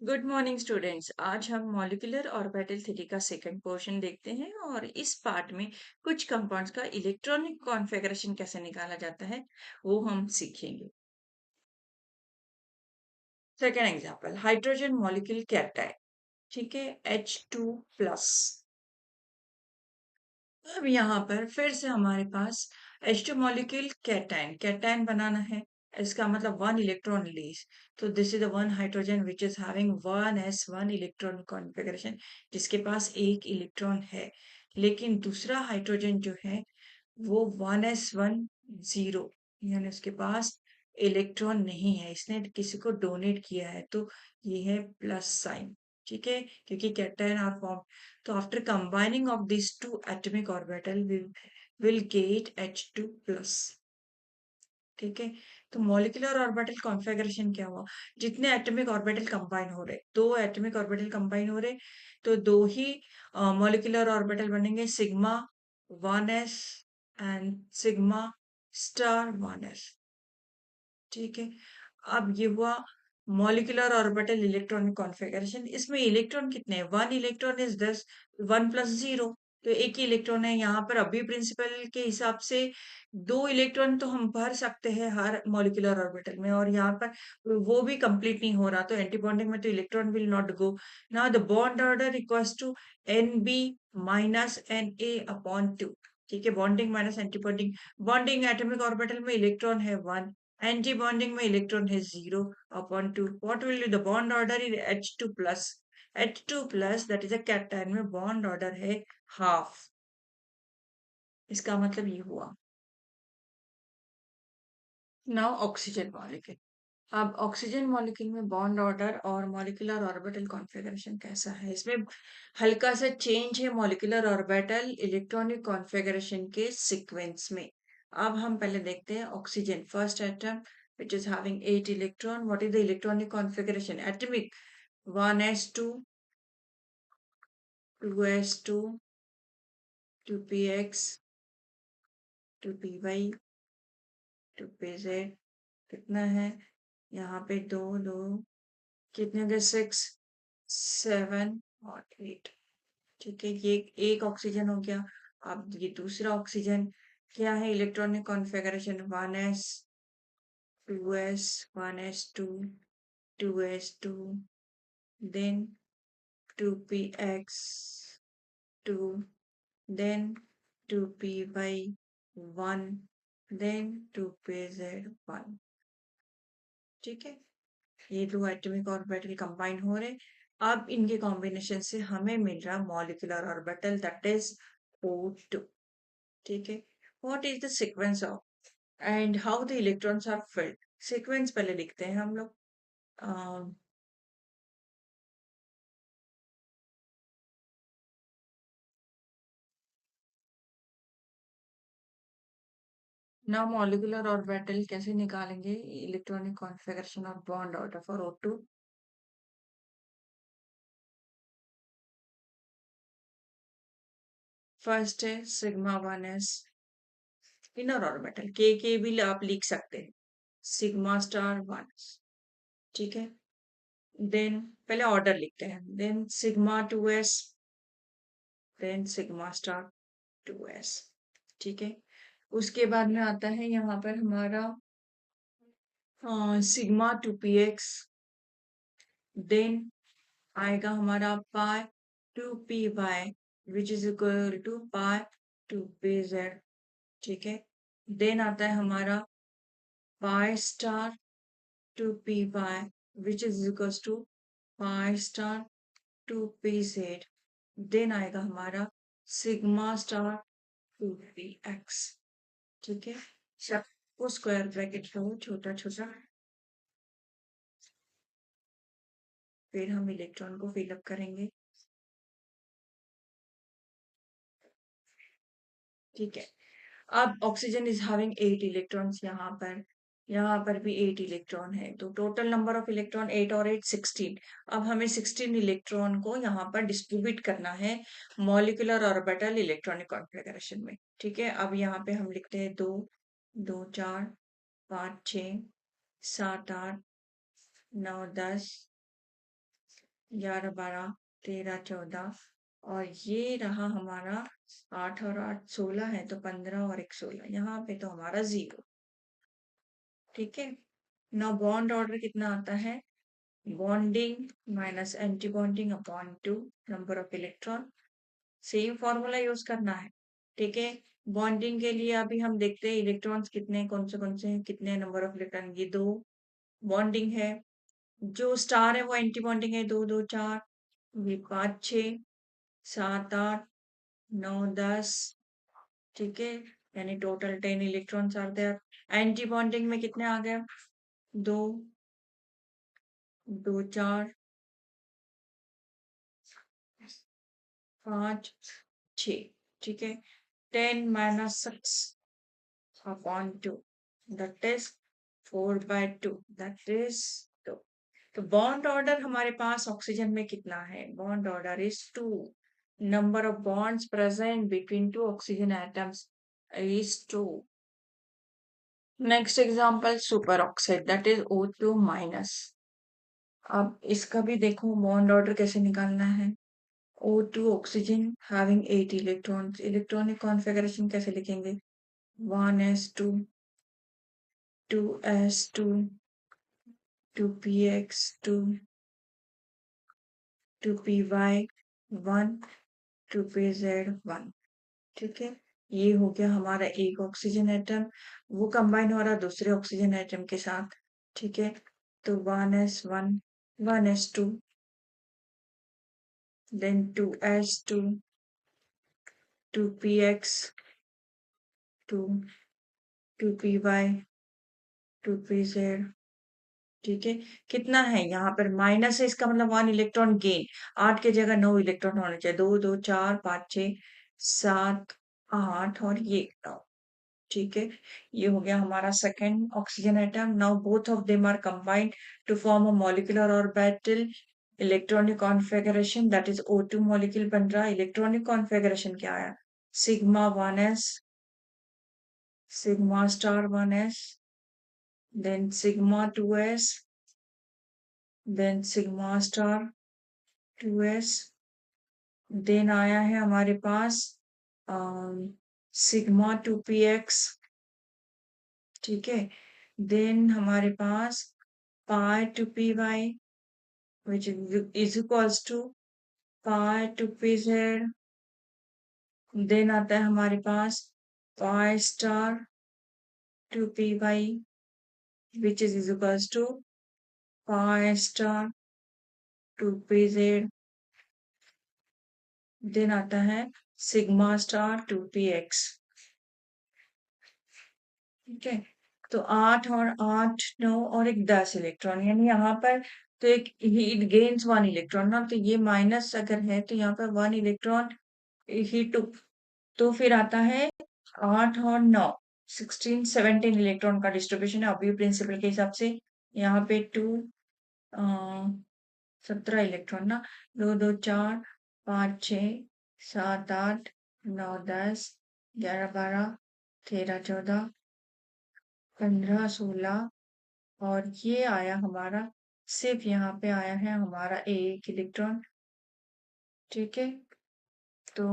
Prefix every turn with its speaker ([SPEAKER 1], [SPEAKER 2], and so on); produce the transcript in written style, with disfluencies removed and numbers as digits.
[SPEAKER 1] Good morning students. आज हम molecular orbital theory का सेकंड पोर्शन देखते हैं और इस पार्ट में कुछ कंपाउंड्स का इलेक्ट्रॉनिक कॉन्फ़िगरेशन कैसे निकाला जाता है वो हम सीखेंगे। Second example, hydrogen molecule cation. ठीक है, H2 प्लस। अब यहाँ पर फिर से हमारे पास H2 मॉलिक्यूल कैटायन कैटायन बनाना है। इसका मतलब वन इलेक्ट्रॉन रिलीज। तो this is the one hydrogen which is having one S one electron configuration, जिसके पास एक इलेक्ट्रॉन है। लेकिन दूसरा हाइड्रोजन जो है वो वन एस वन जीरो, यानी उसके पास इलेक्ट्रॉन नहीं है, इसने किसी को डोनेट किया है, तो ये है प्लस साइन। ठीक है, क्योंकि कैटायन आर फॉर्म। तो after combining of these two atomic orbital, we will get H2 plus. ठीक है, तो मॉलिक्यूलर ऑर्बिटल कॉन्फ़िगरेशन क्या हुआ? जितने एटॉमिक ऑर्बिटल कंबाइन हो रहे, दो एटॉमिक ऑर्बिटल कंबाइन हो रहे, तो दो ही मॉलिक्यूलर ऑर्बिटल बनेंगे, sigma 1s and sigma star 1s। ठीक है, अब ये हुआ मॉलिक्यूलर ऑर्बिटल इलेक्ट्रॉनिक कॉन्फ़िगरेशन। इसमें इलेक्ट्रॉन कितने हैं? One electron is 10, one plus zero, तो एक ही इलेक्ट्रॉन है। यहाँ पर अभी प्रिंसिपल के हिसाब से दो इलेक्ट्रॉन तो हम भर सकते हैं हर मॉलिक्यूलर ऑर्बिटल में, और यहाँ पर वो भी कंप्लीट नहीं हो रहा, तो एंटी बॉन्डिंग में तो electron will not go. Now the bond order equals to N B minus N A upon two. ठीक है, bonding minus anti bonding. Bonding atomic orbital में इलेक्ट्रॉन है वन, एंटी बॉन्डिंग में इलेक्ट्रॉन है zero upon two. What will be the bond order in H2 plus? H2 plus that is a cation में bond order है half. इसका मतलब ये हुआ। Now oxygen molecule. अब ऑक्सीजन मॉलिक्यूल में बॉन्ड ऑर्डर और मॉलिक्यूलर ऑर्बिटल कॉन्फ़िगरेशन कैसा है? इसमें हल्का सा चेंज है मॉलिक्यूलर ऑर्बिटल इलेक्ट्रॉनिक कॉन्फ़िगरेशन के सीक्वेंस में। अब हम पहले देखते हैं oxygen first atom which is having 8 electron. What is the electronic configuration? Atomic 1s2, 2s2, 2px, 2py, 2pz। कितना है यहाँ पे? दो दो कितने हो गए? 6, 7 और 8। ठीक है, ये एक ऑक्सीजन हो गया। अब ये दूसरा ऑक्सीजन क्या है? Electronic configuration 1s, 2s, 1s2, 2s2, then 2px, 2, then 2py, 1, then 2pz1। ठीक है, ये दो एटॉमिक ऑर्बिटल कंबाइन हो रहे। अब इनके कॉम्बिनेशन से हमें मिल रहा molecular orbital that is O2। ठीक है, what is the sequence of and how the electrons are filled? Sequence पहले लिखते हैं हम लोग। नाउ मॉलिक्यूलर ऑर्बिटल कैसे निकालेंगे? इलेक्ट्रॉनिक कॉन्फ़िगरेशन और bond order for O2। First है सिग्मा 1s इनर ऑर्बिटल, के भी आप लिख सकते हैं, सिग्मा स्टार 1। ठीक है, देन पहले ऑर्डर लिखते हैं, then sigma 2s, then sigma star 2s। ठीक है, उसके बाद में आता है यहाँ पर हमारा सिग्मा 2px, देन आएगा हमारा pi 2py which is equal to pi 2pz। ठीक है, देन आता है हमारा pi star 2py which is equals to pi star 2pz। Then आएगा हमारा सिग्मा स्टार 2px। ठीक है, सबको स्क्वायर ब्रैकेट लो छोटा छोटा, फिर हम इलेक्ट्रॉन को फिलअप करेंगे। ठीक है, अब ऑक्सीजन इज हैविंग 8 इलेक्ट्रॉन्स। यहाँ पर भी 8 इलेक्ट्रॉन है, तो टोटल नंबर ऑफ इलेक्ट्रॉन 8 और 8 16। अब हमें 16 इलेक्ट्रॉन को यहाँ पर डिस्ट्रीब्यूट करना है मॉलिक्यूलर ऑर्बिटल इलेक्ट्रॉनिक कॉन्फ़िगरेशन में। ठीक है, अब यहाँ पे हम लिखते हैं 2, 2 4, 5 6, 7 8, 9 10, 11 12 13 14 और ये रहा हमारा 8 और 8 16 है तो 15 और 1 16 यहाँ पे तो हमारा 0। ठीक है। नाउ बॉन्ड ऑर्डर कितना आता है? Bonding minus anti bonding upon 2 number of electron. Same formula use करना है। ठीक है। बॉन्डिंग के लिए अभी हम देखते हैं इलेक्ट्रॉन्स कितने कौन से हैं, कितने नंबर ऑफ इलेक्ट्रॉन, ये 2 बॉन्डिंग है। जो स्टार है वो एंटी बॉन्डिंग है, 2 2 4, ये 5 6 7 8 9 10। ठीक है। यानी total 10 electrons are there. Anti bonding में कितने आ गए? 2 2 4 5 6। ठीक है। 10 minus 6 upon 2 that is 4 by 2 that is 2। तो बॉन्ड ऑर्डर हमारे पास ऑक्सीजन में कितना है? Bond order is 2। Number of bonds present between two oxygen atoms is 2। Next example super oxide that is O2 minus. अब इसका भी देखो बॉन्ड ऑर्डर कैसे निकालना है। O2 oxygen having 8 electrons, electronic configuration कैसे लिखेंगे? 1s2 2s2 2px2 2py1 2pz1। ठीक है। ये हो गया हमारा एक ऑक्सीजन एटम, वो कंबाइन हो रहा दूसरे ऑक्सीजन एटम के साथ। ठीक है। तो 1s1 1s2 then 2s2 2px2 2py 2pz। ठीक है। कितना है यहाँ पर? माइनस है, इसका मतलब 1 इलेक्ट्रॉन गेन। 8 की जगह 9 इलेक्ट्रॉन होने चाहिए। 2 2 4 5 6 7 8 और ये 9। ठीक है। ये हो गया हमारा second oxygen atom. Now both of them are combined to form a molecular orbital electronic configuration that is O2 molecule बन रहा है। इलेक्ट्रॉनिक कॉन्फ़िगरेशन क्या आया? Sigma 1s sigma star 1s then sigma 2s then sigma star 2s then आया है हमारे पास sigma 2px। ठीक है। देन हमारे पास pi 2py which is equals to pi 2pz। Then आता है हमारे पास pi star 2py which is equals to pi star 2pz। Then आता है सिग्मा स्टार 2px। ठीक है। तो 8 और 8 9 और एक 10 इलेक्ट्रॉन, यानी यहाँ पर तो एक हीट गेन्स 1 इलेक्ट्रॉन ना, तो ये माइनस अगर है तो यहाँ पर 1 इलेक्ट्रॉन ही टुक। तो फिर आता है 8 और 9 16 17 इलेक्ट्रॉन का डिस्ट्रीब्यूशन है अभी प्रिंसिपल के हिसाब से। यहाँ पे 2 17 इलेक्ट्रॉन ना, 2 2 4 5 6 7 8 9 10 11 12 13 14 15 16 और ये आया हमारा, सिर्फ यहाँ पे आया है हमारा एक इलेक्ट्रॉन। ठीक है। तो